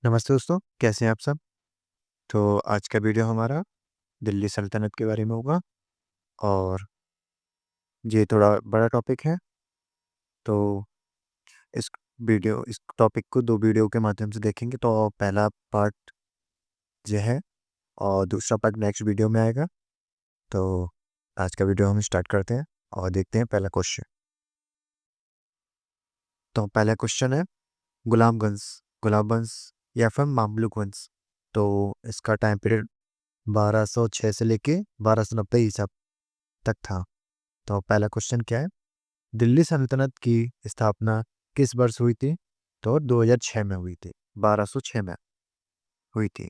नमस्ते दोस्तों, कैसे हैं आप सब? तो आज का वीडियो हमारा दिल्ली सल्तनत के बारे में होगा और ये थोड़ा बड़ा टॉपिक है, तो इस टॉपिक को 2 वीडियो के माध्यम से देखेंगे। तो पहला पार्ट ये है और दूसरा पार्ट नेक्स्ट वीडियो में आएगा। तो आज का वीडियो हम स्टार्ट करते हैं और देखते हैं पहला क्वेश्चन। तो पहला क्वेश्चन है गुलाबगंज गुलाबगंज या फिर मामलुक वंश। तो इसका टाइम पीरियड 1206 से लेके 1290 ईसा तक था। तो पहला क्वेश्चन क्या है? दिल्ली सल्तनत की स्थापना किस वर्ष हुई थी? तो 2006 में हुई थी, 1206 में हुई थी।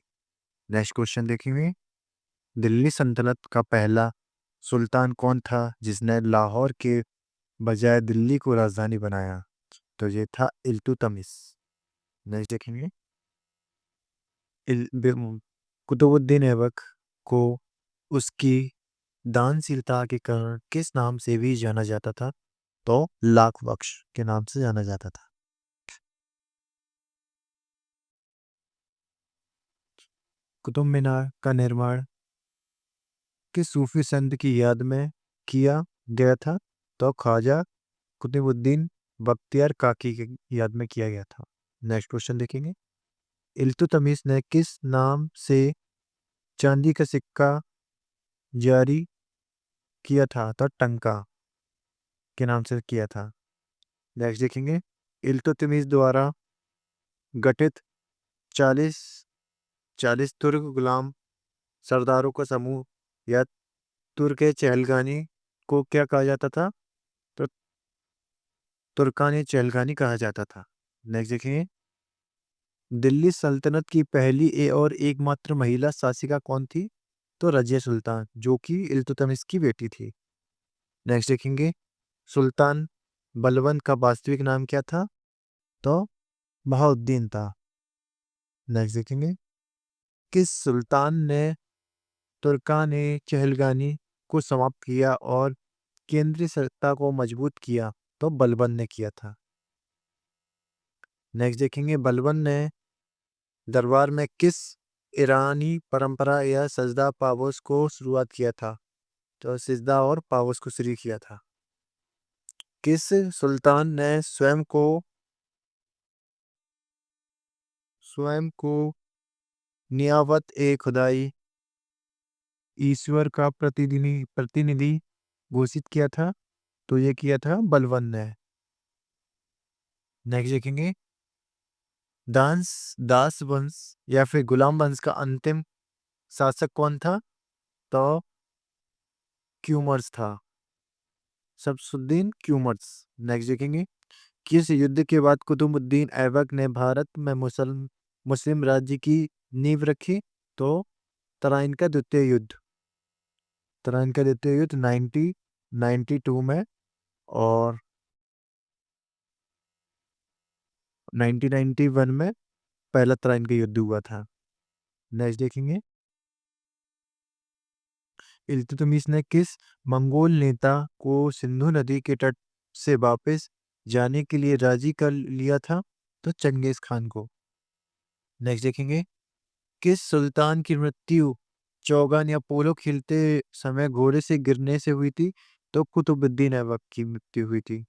नेक्स्ट क्वेश्चन देखेंगे, दिल्ली सल्तनत का पहला सुल्तान कौन था जिसने लाहौर के बजाय दिल्ली को राजधानी बनाया? तो ये था इल्तुतमिश। नेक्स्ट देखेंगे, कुतुबुद्दीन ऐबक को उसकी दानशीलता के कारण किस नाम से भी जाना जाता था? तो लाख बख्श के नाम से जाना जाता था। कुतुब मीनार का निर्माण किस सूफी संत की याद में किया गया था? तो ख्वाजा कुतुबुद्दीन बख्तियार काकी की याद में किया गया था। नेक्स्ट क्वेश्चन देखेंगे, इल्तुतमिश ने किस नाम से चांदी का सिक्का जारी किया था? तो टंका के नाम से किया था। नेक्स्ट देखेंगे, इल्तुतमिश द्वारा गठित 40 40 तुर्क गुलाम सरदारों का समूह या तुर्क चहलगानी को क्या कहा जाता था? तो तुर्कानी चहलगानी कहा जाता था। नेक्स्ट देखेंगे, दिल्ली सल्तनत की पहली और एकमात्र महिला शासिका कौन थी? तो रजिया सुल्तान, जो कि इल्तुतमिश की बेटी थी। नेक्स्ट देखेंगे, सुल्तान बलबन का वास्तविक नाम क्या था? तो बहाउद्दीन था। नेक्स्ट देखेंगे, किस सुल्तान ने तुर्कान चहलगानी को समाप्त किया और केंद्रीय सत्ता को मजबूत किया? तो बलबन ने किया था। नेक्स्ट देखेंगे, बलबन ने दरबार में किस ईरानी परंपरा या सजदा पावोस को शुरुआत किया था? तो सिजदा और पावोस को शुरू किया था। किस सुल्तान ने स्वयं को नियावत ए खुदाई ईश्वर का प्रतिनिधि घोषित किया था? तो ये किया था बलबन ने। नेक्स्ट देखेंगे, दास वंश या फिर गुलाम वंश का अंतिम शासक कौन था? तो क्यूमर्स था, शमसुद्दीन क्यूमर्स। नेक्स्ट देखेंगे, किस युद्ध के बाद कुतुबुद्दीन ऐबक ने भारत में मुस्लिम राज्य की नींव रखी? तो तराइन का द्वितीय युद्ध 1992 में और 1991 में पहला तराइन का युद्ध हुआ था। नेक्स्ट देखेंगे, इल्तुतमिश ने किस मंगोल नेता को सिंधु नदी के तट से वापस जाने के लिए राजी कर लिया था? तो चंगेज खान को। नेक्स्ट देखेंगे, किस सुल्तान की मृत्यु चौगान या पोलो खेलते समय घोड़े से गिरने से हुई थी? तो कुतुबुद्दीन ऐबक की मृत्यु हुई थी।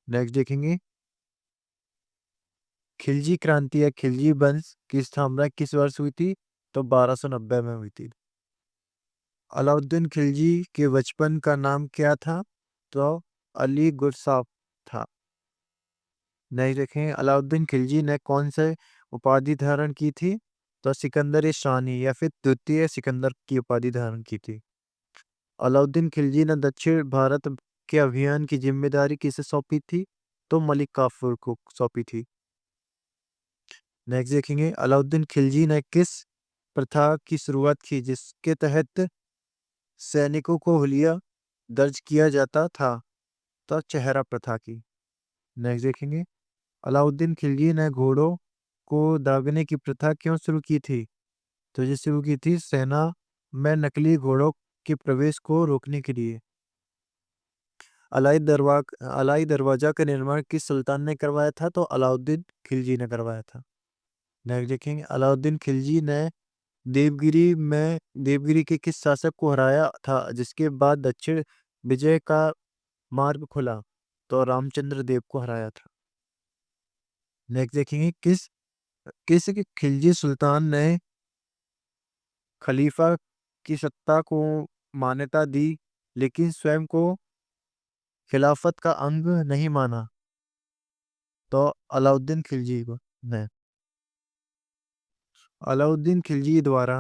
नेक्स्ट देखेंगे, खिलजी क्रांति या खिलजी वंश की स्थापना किस वर्ष हुई थी? तो 1290 में हुई थी। अलाउद्दीन खिलजी के बचपन का नाम क्या था? तो अली गुरसाफ था। नहीं देखें, अलाउद्दीन खिलजी ने कौन से उपाधि धारण की थी? तो सिकंदर शानी या फिर द्वितीय सिकंदर की उपाधि धारण की थी। अलाउद्दीन खिलजी ने दक्षिण भारत के अभियान की जिम्मेदारी किसे सौंपी थी? तो मलिक काफूर को सौंपी थी। नेक्स्ट देखेंगे, अलाउद्दीन खिलजी ने किस प्रथा की शुरुआत की जिसके तहत सैनिकों को हुलिया दर्ज किया जाता था? तो चेहरा प्रथा की। नेक्स्ट देखेंगे, अलाउद्दीन खिलजी ने घोड़ों को दागने की प्रथा क्यों शुरू की थी? तो ये शुरू की थी सेना में नकली घोड़ों के प्रवेश को रोकने के लिए। अलाई दरवाजा का निर्माण किस सुल्तान ने करवाया था? तो अलाउद्दीन खिलजी ने करवाया था। नेक्स्ट देखेंगे, अलाउद्दीन खिलजी ने देवगिरी के किस शासक को हराया था जिसके बाद दक्षिण विजय का मार्ग खुला? तो रामचंद्र देव को हराया था। नेक्स्ट देखेंगे, किस किस खिलजी सुल्तान ने खलीफा की सत्ता को मान्यता दी लेकिन स्वयं को खिलाफत का अंग नहीं माना? तो अलाउद्दीन खिलजी को ने अलाउद्दीन खिलजी द्वारा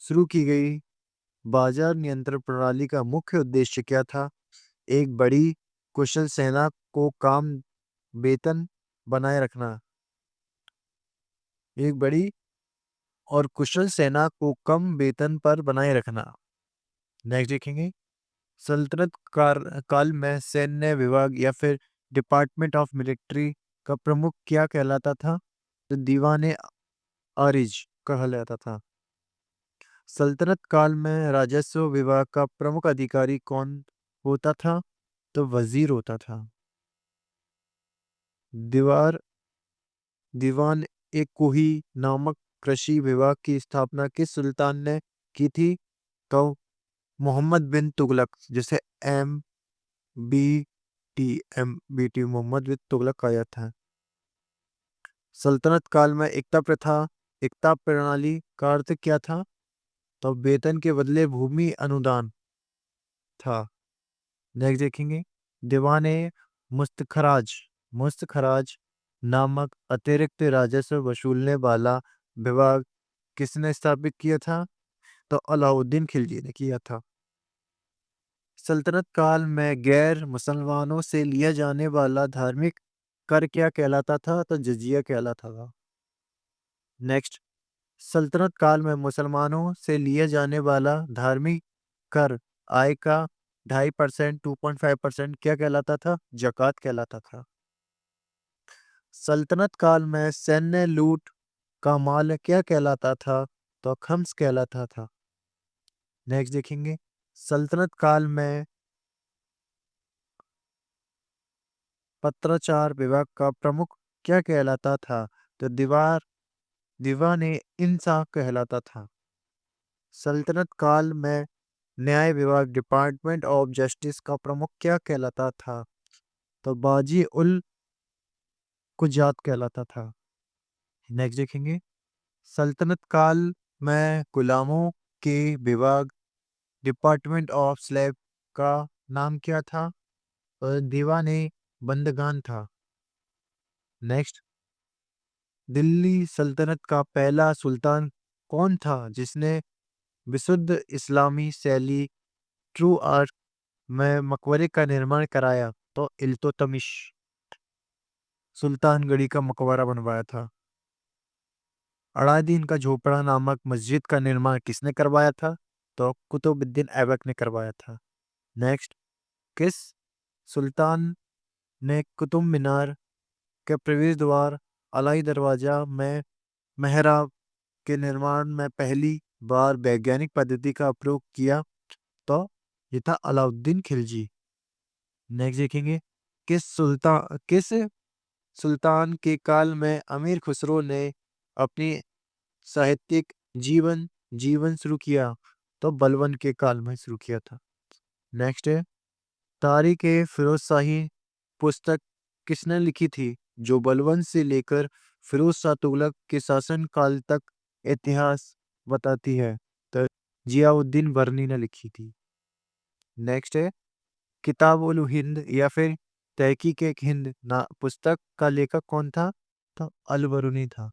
शुरू की गई बाजार नियंत्रण प्रणाली का मुख्य उद्देश्य क्या था? एक बड़ी कुशल सेना को काम वेतन बनाए रखना। एक बड़ी और कुशल सेना को कम वेतन पर बनाए रखना। नेक्स्ट देखेंगे, सल्तनत काल में सैन्य विभाग या फिर डिपार्टमेंट ऑफ मिलिट्री का प्रमुख क्या कहलाता था? तो दीवाने आरिज कहा जाता था। सल्तनत काल में राजस्व विभाग का प्रमुख अधिकारी कौन होता था? तो वजीर होता था। दीवार दीवान एक कोही नामक कृषि विभाग की स्थापना किस सुल्तान ने की थी? तो मोहम्मद बिन तुगलक, जिसे बी बी टी मोहम्मद बिन तुगलक कहा जाता है। सल्तनत काल में एकता प्रणाली का अर्थ क्या था? तो वेतन के बदले भूमि अनुदान था। नेक्स्ट देखेंगे, दीवाने मुस्तखराज मुस्तखराज नामक अतिरिक्त राजस्व वसूलने वाला विभाग किसने स्थापित किया था? तो अलाउद्दीन खिलजी ने किया था। सल्तनत काल में गैर मुसलमानों से लिया जाने वाला धार्मिक कर क्या कहलाता था? तो जजिया कहलाता था। नेक्स्ट, सल्तनत काल में मुसलमानों से लिया जाने वाला धार्मिक कर आय का 2.5% 2.5% क्या कहलाता था? जकात कहलाता था। सल्तनत काल में सैन्य लूट का माल क्या कहलाता था? तो खम्स कहलाता था। नेक्स्ट देखेंगे, सल्तनत काल में पत्राचार विभाग का प्रमुख क्या कहलाता था? तो दीवाने इंसाफ कहलाता था। सल्तनत काल में न्याय विभाग डिपार्टमेंट ऑफ जस्टिस का प्रमुख क्या कहलाता था? तो बाजी उल कुजात कहलाता था। नेक्स्ट देखेंगे, सल्तनत काल में गुलामों के विभाग डिपार्टमेंट ऑफ स्लेव का नाम क्या था? दीवाने बंदगान था। नेक्स्ट, दिल्ली सल्तनत का पहला सुल्तान कौन था जिसने विशुद्ध इस्लामी शैली ट्रू आर्ट में मकबरे का निर्माण कराया? तो इल्तुतमिश सुल्तानगढ़ी का मकबरा बनवाया था। अलादीन का झोपड़ा नामक मस्जिद का निर्माण किसने करवाया था? तो कुतुबुद्दीन ऐबक ने करवाया था। नेक्स्ट, किस सुल्तान ने कुतुब मीनार के प्रवेश द्वार अलाई दरवाजा में मेहराब के निर्माण में पहली बार वैज्ञानिक पद्धति का प्रयोग किया? तो ये था अलाउद्दीन खिलजी। नेक्स्ट देखेंगे, किस सुल्तान के काल में अमीर खुसरो ने अपनी साहित्यिक जीवन जीवन शुरू किया? तो बलबन के काल में शुरू किया था। नेक्स्ट है, तारीख ए फिरोज शाही पुस्तक किसने लिखी थी जो बलबन से लेकर फिरोज शाह तुगलक के शासन काल तक इतिहास बताती है? तो जियाउद्दीन बर्नी ने लिखी थी। नेक्स्ट है, किताब उल हिंद या फिर तहकीक एक हिंद ना पुस्तक का लेखक कौन था? तो अलबरूनी था।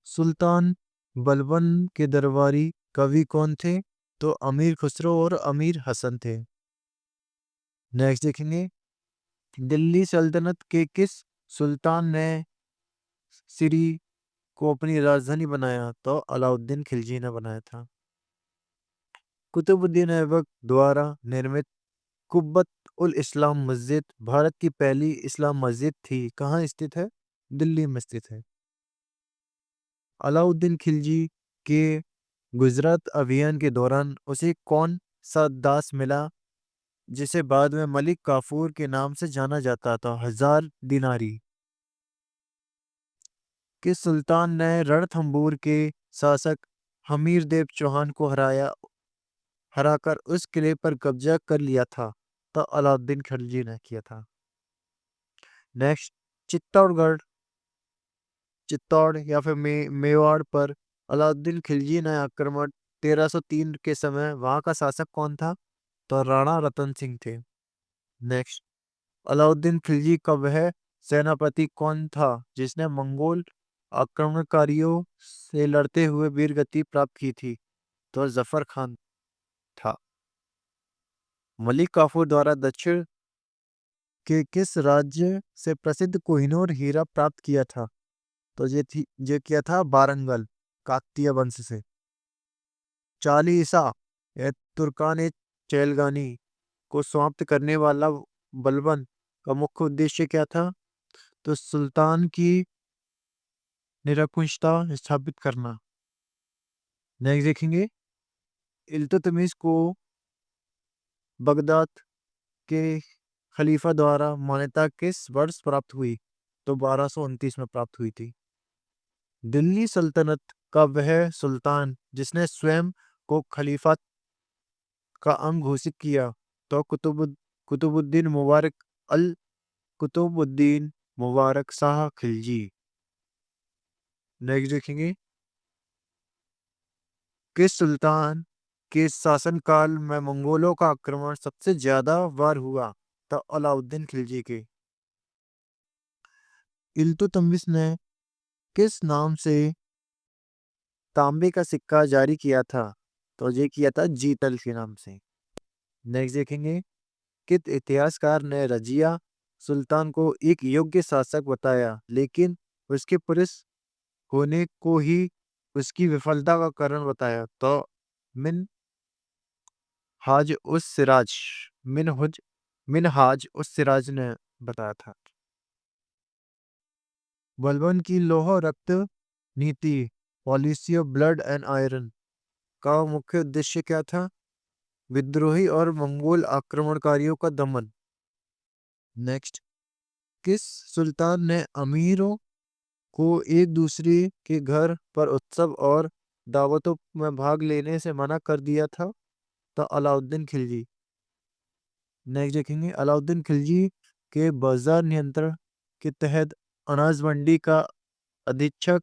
सुल्तान बलबन के दरबारी कवि कौन थे? तो अमीर खुसरो और अमीर हसन थे। नेक्स्ट देखेंगे, दिल्ली सल्तनत के किस सुल्तान ने सिरी को अपनी राजधानी बनाया? तो अलाउद्दीन खिलजी ने बनाया था। कुतुबुद्दीन ऐबक द्वारा निर्मित कुब्बत उल इस्लाम मस्जिद भारत की पहली इस्लाम मस्जिद थी। कहाँ स्थित है? दिल्ली में स्थित है। अलाउद्दीन खिलजी के गुजरात अभियान के दौरान उसे कौन सा दास मिला जिसे बाद में मलिक काफूर के नाम से जाना जाता था? हजार दिनारी। किस सुल्तान ने रणथंबोर के शासक हमीर देव चौहान को हराकर उस किले पर कब्जा कर लिया था? तो अलाउद्दीन खिलजी ने किया था। नेक्स्ट, चित्तौड़गढ़, चित्तौड़ या फिर मेवाड़ पर अलाउद्दीन खिलजी ने आक्रमण 1303 के समय वहां का शासक कौन था? तो राणा रतन सिंह थे। नेक्स्ट, अलाउद्दीन खिलजी का वह सेनापति कौन था जिसने मंगोल आक्रमणकारियों से लड़ते हुए वीरगति प्राप्त की थी? तो जफर खान था। मलिक काफूर द्वारा दक्षिण के किस राज्य से प्रसिद्ध कोहिनूर हीरा प्राप्त किया था? तो ये किया था बारंगल काकतीय वंश से। चालीसा या तुर्कान चैलगानी को समाप्त करने वाला बलबन का मुख्य उद्देश्य क्या था? तो सुल्तान की निरंकुशता स्थापित करना। नेक्स्ट देखेंगे, इल्तुतमिश को बगदाद के खलीफा द्वारा मान्यता किस वर्ष प्राप्त हुई? तो 1229 में प्राप्त हुई थी। दिल्ली सल्तनत का वह सुल्तान जिसने स्वयं को खलीफा का अंग घोषित किया? तो कुतुबुद्दीन मुबारक अल कुतुबुद्दीन मुबारक शाह खिलजी। नेक्स्ट देखेंगे, किस सुल्तान के शासनकाल में मंगोलों का आक्रमण सबसे ज्यादा बार हुआ? तो अलाउद्दीन खिलजी के। इल्तुतमिश ने किस नाम से तांबे का सिक्का जारी किया था? तो ये किया था जीतल के नाम से। नेक्स्ट देखेंगे, किस इतिहासकार ने रजिया सुल्तान को एक योग्य शासक बताया लेकिन उसके पुरुष होने को ही उसकी विफलता का कारण बताया? तो मिन हाज उस सिराज मिनहाज उस सिराज ने बताया था। बलबन की लौह रक्त नीति policy of blood and iron का मुख्य उद्देश्य क्या था? विद्रोही और मंगोल आक्रमणकारियों का दमन। नेक्स्ट, किस सुल्तान ने अमीरों को एक दूसरे के घर पर उत्सव और दावतों में भाग लेने से मना कर दिया था? तो अलाउद्दीन खिलजी। नेक्स्ट देखेंगे, अलाउद्दीन खिलजी के बाजार नियंत्रण के तहत अनाज मंडी का अधीक्षक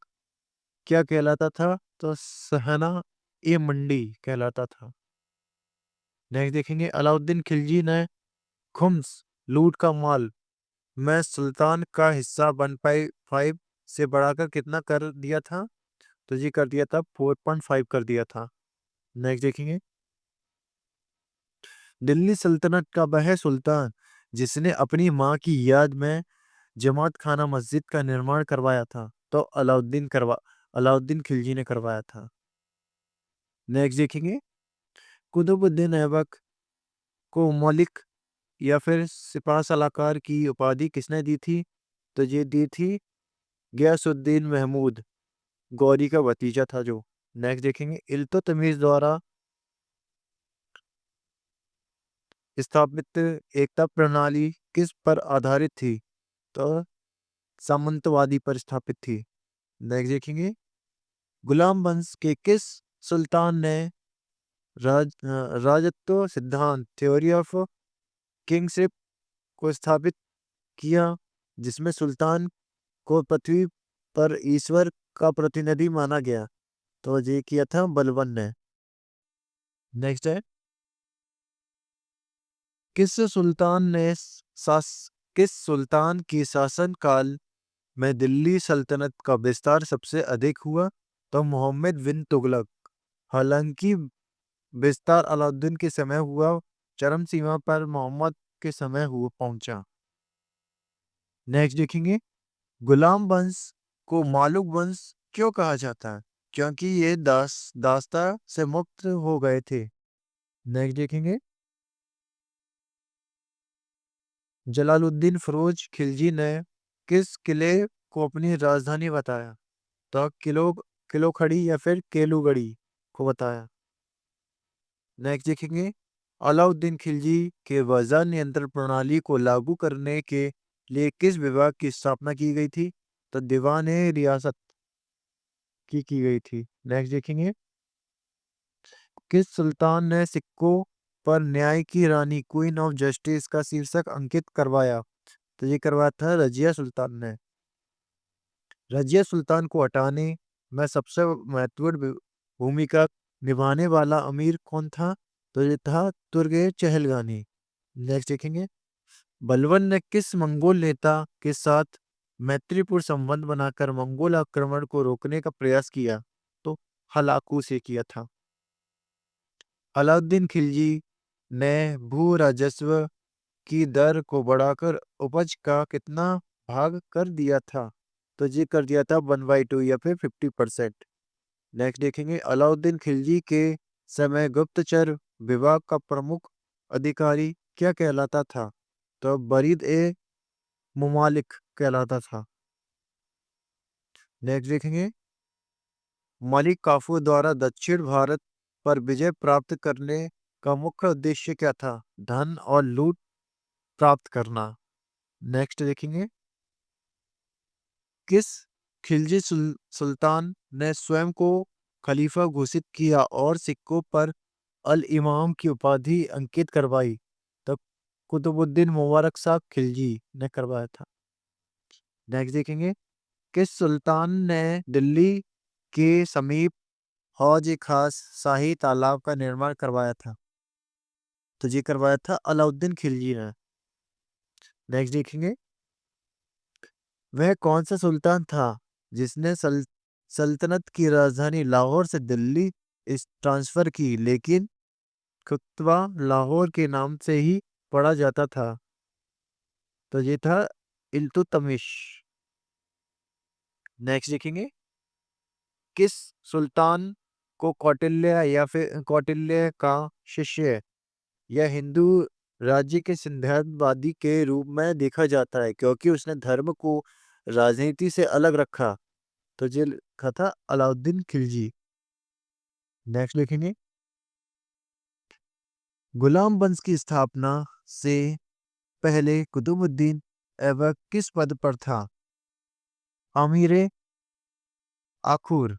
क्या कहलाता था? तो सहना ए मंडी कहलाता था। नेक्स्ट देखेंगे, अलाउद्दीन खिलजी ने खुम्स लूट का माल में सुल्तान का हिस्सा 1/5 से बढ़ाकर कितना कर दिया था? तो जी कर दिया था 4.5 कर दिया था। नेक्स्ट देखेंगे, दिल्ली सल्तनत का वह सुल्तान जिसने अपनी मां की याद में जमात खाना मस्जिद का निर्माण करवाया था? तो अलाउद्दीन खिलजी ने करवाया था। नेक्स्ट देखेंगे, कुतुबुद्दीन ऐबक को मलिक या फिर सिपह सलाहकार की उपाधि किसने दी थी? तो ये दी थी गयासुद्दीन महमूद गौरी का भतीजा था जो। नेक्स्ट देखेंगे, इल्तुतमिश द्वारा स्थापित एकता प्रणाली किस पर आधारित थी? तो सामंतवादी पर स्थापित थी। नेक्स्ट देखेंगे, गुलाम वंश के किस सुल्तान ने राजत्व सिद्धांत थ्योरी ऑफ किंगशिप को स्थापित किया जिसमें सुल्तान को पृथ्वी पर ईश्वर का प्रतिनिधि माना गया? तो ये किया था बलबन ने। नेक्स्ट है, किस सुल्तान ने किस सुल्तान की शासन काल में दिल्ली सल्तनत का विस्तार सबसे अधिक हुआ? तो मोहम्मद बिन तुगलक। हालांकि विस्तार अलाउद्दीन के समय हुआ, चरम सीमा पर मोहम्मद के समय हुआ पहुंचा। नेक्स्ट देखेंगे, गुलाम वंश को मालुक वंश क्यों कहा जाता है? क्योंकि ये दास्ता से मुक्त हो गए थे। नेक्स्ट देखेंगे, जलालुद्दीन फिरोज खिलजी ने किस किले को अपनी राजधानी बताया? तो किलो खड़ी या फिर केलूगढ़ी को बताया। नेक्स्ट देखेंगे, अलाउद्दीन खिलजी के बाजार नियंत्रण प्रणाली को लागू करने के लिए किस विभाग की स्थापना की गई थी? तो दीवान रियासत की गई थी। नेक्स्ट देखेंगे, किस सुल्तान ने सिक्कों पर न्याय की रानी क्वीन ऑफ जस्टिस का शीर्षक अंकित करवाया? तो ये करवाया था रजिया सुल्तान ने। रजिया सुल्तान को हटाने में सबसे महत्वपूर्ण भूमिका निभाने वाला अमीर कौन था? तो ये था तुर्गे चहलगानी। नेक्स्ट देखेंगे, बलबन ने किस मंगोल नेता के साथ मैत्रीपूर्ण संबंध बनाकर मंगोल आक्रमण को रोकने का प्रयास किया? तो हलाकू से किया था। अलाउद्दीन खिलजी ने भू राजस्व की दर को बढ़ाकर उपज का कितना भाग कर दिया था? तो ये कर दिया था 1/2 या फिर 50%। नेक्स्ट देखेंगे, अलाउद्दीन खिलजी के समय गुप्तचर विभाग का प्रमुख अधिकारी क्या कहलाता था? तो बरीद ए मुमालिक कहलाता था। नेक्स्ट देखेंगे, मलिक काफूर द्वारा दक्षिण भारत पर विजय प्राप्त करने का मुख्य उद्देश्य क्या था? धन और लूट प्राप्त करना। नेक्स्ट देखेंगे, किस खिलजी सुल्तान ने स्वयं को खलीफा घोषित किया और सिक्कों पर अल इमाम की उपाधि अंकित करवाई? तो कुतुबुद्दीन मुबारक शाह खिलजी ने करवाया था। नेक्स्ट देखेंगे, किस सुल्तान ने दिल्ली के समीप हौज ए खास शाही तालाब का निर्माण करवाया था? तो ये करवाया था अलाउद्दीन खिलजी ने। नेक्स्ट देखेंगे, वह कौन सा सुल्तान था जिसने सल्तनत की राजधानी लाहौर से दिल्ली इस ट्रांसफर की, लेकिन खुतबा लाहौर के नाम से ही पढ़ा जाता था? तो ये था इल्तुतमिश। नेक्स्ट देखेंगे, किस सुल्तान को कौटिल्य या फिर कौटिल्य का शिष्य या हिंदू राज्य के सिद्धांतवादी के रूप में देखा जाता है क्योंकि उसने धर्म को राजनीति से अलग रखा? तो ये लिखा था अलाउद्दीन खिलजी। नेक्स्ट देखेंगे, गुलाम वंश की स्थापना से पहले कुतुबुद्दीन ऐबक किस पद पर था? अमीर आखुर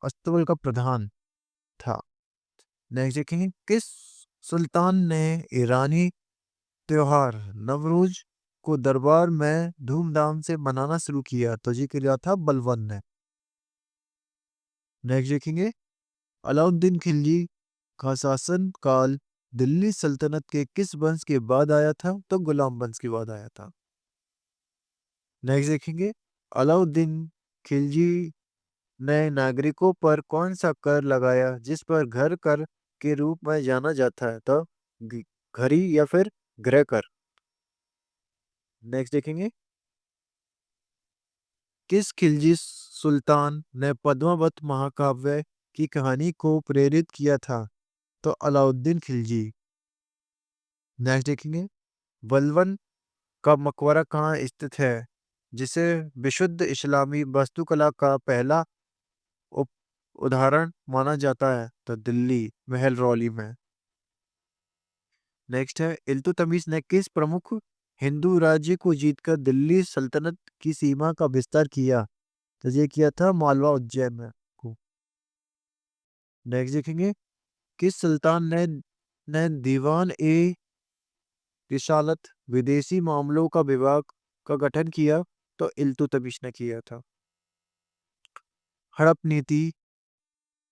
अस्तबल का प्रधान था। नेक्स्ट देखेंगे, किस सुल्तान ने ईरानी त्योहार नवरोज को दरबार में धूमधाम से मनाना शुरू किया? तो ये किया था बलबन ने। नेक्स्ट देखेंगे, अलाउद्दीन खिलजी का शासन काल दिल्ली सल्तनत के किस वंश के बाद आया था? तो गुलाम वंश के बाद आया था। नेक्स्ट देखेंगे, अलाउद्दीन खिलजी ने नागरिकों पर कौन सा कर लगाया जिस पर घर कर के रूप में जाना जाता है? तो घरी या फिर गृह कर। नेक्स्ट देखेंगे, किस खिलजी सुल्तान ने पद्मावत महाकाव्य की कहानी को प्रेरित किया था? तो अलाउद्दीन खिलजी। नेक्स्ट देखेंगे, बलबन का मकबरा कहाँ स्थित है जिसे विशुद्ध इस्लामी वास्तुकला का पहला उप उदाहरण माना जाता है? तो दिल्ली महल रौली में। नेक्स्ट है, इल्तुतमिश ने किस प्रमुख हिंदू राज्य को जीतकर दिल्ली सल्तनत की सीमा का विस्तार किया? तो ये किया था मालवा उज्जैन में को। नेक्स्ट देखेंगे, किस सुल्तान ने दीवान ए रिसालत विदेशी मामलों का विभाग का गठन किया? तो इल्तुतमिश ने किया था। हड़प नीति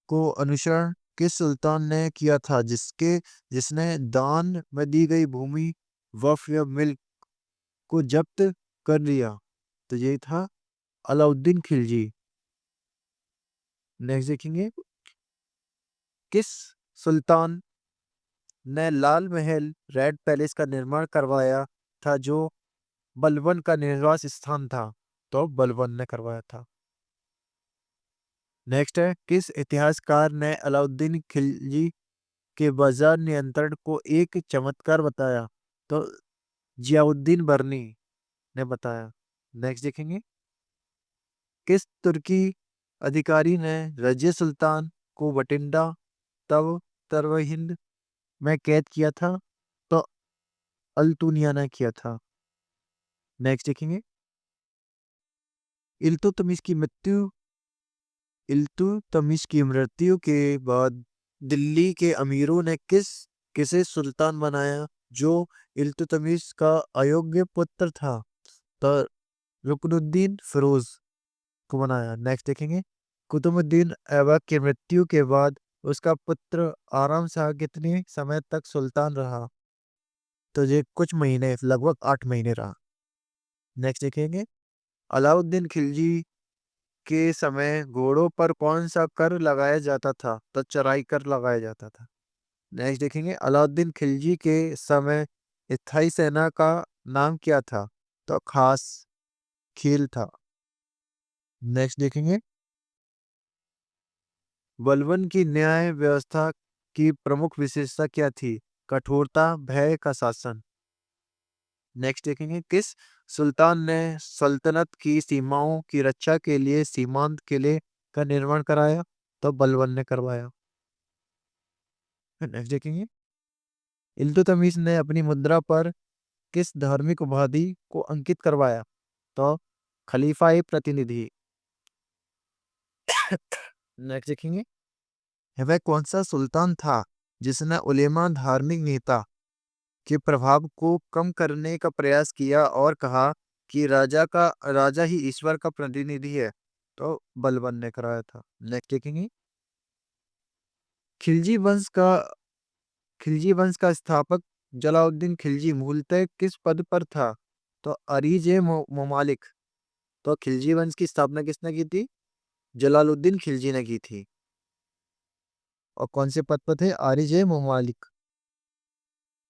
को अनुसरण किस सुल्तान ने किया था जिसने दान में दी गई भूमि वक्फ या मिल्क को जब्त कर लिया? तो ये था अलाउद्दीन खिलजी। नेक्स्ट देखेंगे, किस सुल्तान ने लाल महल रेड पैलेस का निर्माण करवाया था जो बलबन का निवास स्थान था? तो बलबन ने करवाया था। नेक्स्ट है, किस इतिहासकार ने अलाउद्दीन खिलजी के बाजार नियंत्रण को एक चमत्कार बताया? तो जियाउद्दीन बर्नी ने बताया। नेक्स्ट देखेंगे, किस तुर्की अधिकारी ने रजिया सुल्तान को बठिंडा तब तरवहिंद में कैद किया था? तो अल्तुनिया ने किया था। नेक्स्ट देखेंगे, इल्तुतमिश की मृत्यु इल्तुतमिश की मृत्यु के बाद दिल्ली के अमीरों ने किसे सुल्तान बनाया जो इल्तुतमिश का अयोग्य पुत्र था? तो रुकनुद्दीन फिरोज को बनाया। नेक्स्ट देखेंगे, कुतुबुद्दीन ऐबक की मृत्यु के बाद उसका पुत्र आराम शाह कितने समय तक सुल्तान रहा? तो ये कुछ महीने, लगभग 8 महीने रहा। नेक्स्ट देखेंगे, अलाउद्दीन खिलजी के समय घोड़ों पर कौन सा कर लगाया जाता था? तो चराई कर लगाया जाता था। नेक्स्ट देखेंगे, अलाउद्दीन खिलजी के समय स्थायी सेना का नाम क्या था? तो खास खेल था। नेक्स्ट देखेंगे, बलबन की न्याय व्यवस्था की प्रमुख विशेषता क्या थी? कठोरता, भय का शासन। नेक्स्ट देखेंगे, किस सुल्तान ने सल्तनत की सीमाओं की रक्षा के लिए सीमांत किले का निर्माण कराया? तो बलबन ने करवाया। नेक्स्ट देखेंगे, इल्तुतमिश ने अपनी मुद्रा पर किस धार्मिक उपाधि को अंकित करवाया? तो खलीफा ए प्रतिनिधि। नेक्स्ट देखेंगे, वह कौन सा सुल्तान था जिसने उलेमा धार्मिक नेता के प्रभाव को कम करने का प्रयास किया और कहा कि राजा ही ईश्वर का प्रतिनिधि है? तो बलबन ने कराया था। नेक्स्ट देखेंगे, खिलजी वंश का खिलजी वंश का स्थापक जलालुद्दीन खिलजी मूलतः किस पद पर था? तो अरीज ए ममालिक। तो खिलजी वंश की स्थापना किसने की थी? जलालुद्दीन खिलजी ने की थी। और कौन से पद पर थे? आरिज ए ममालिक।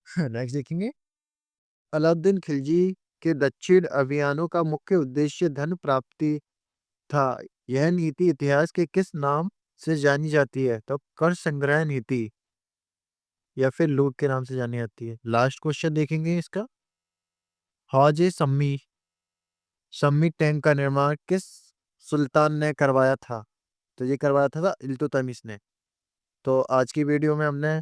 नेक्स्ट देखेंगे, अलाउद्दीन खिलजी के दक्षिण अभियानों का मुख्य उद्देश्य धन प्राप्ति था। यह नीति इतिहास के किस नाम से जानी जाती है? तो कर संग्रह नीति या फिर लूट के नाम से जानी जाती है। लास्ट क्वेश्चन देखेंगे इसका, हौज सम्मी सम्मी टैंक का निर्माण किस सुल्तान ने करवाया था? तो ये करवाया था इल्तुतमिश ने। तो आज की वीडियो में हमने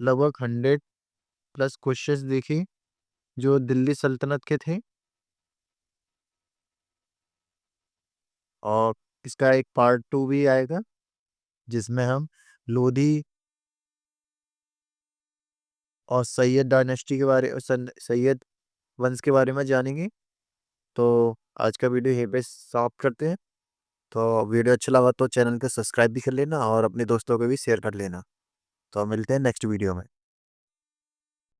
लगभग 100+ क्वेश्चंस देखी जो दिल्ली सल्तनत के थे, और इसका एक पार्ट 2 भी आएगा जिसमें हम लोधी और सैयद डायनेस्टी के बारे सैयद वंश के बारे में जानेंगे। तो आज का वीडियो यहीं पे समाप्त करते हैं। तो वीडियो अच्छा लगा तो चैनल को सब्सक्राइब भी कर लेना और अपने दोस्तों को भी शेयर कर लेना। तो मिलते हैं नेक्स्ट वीडियो में।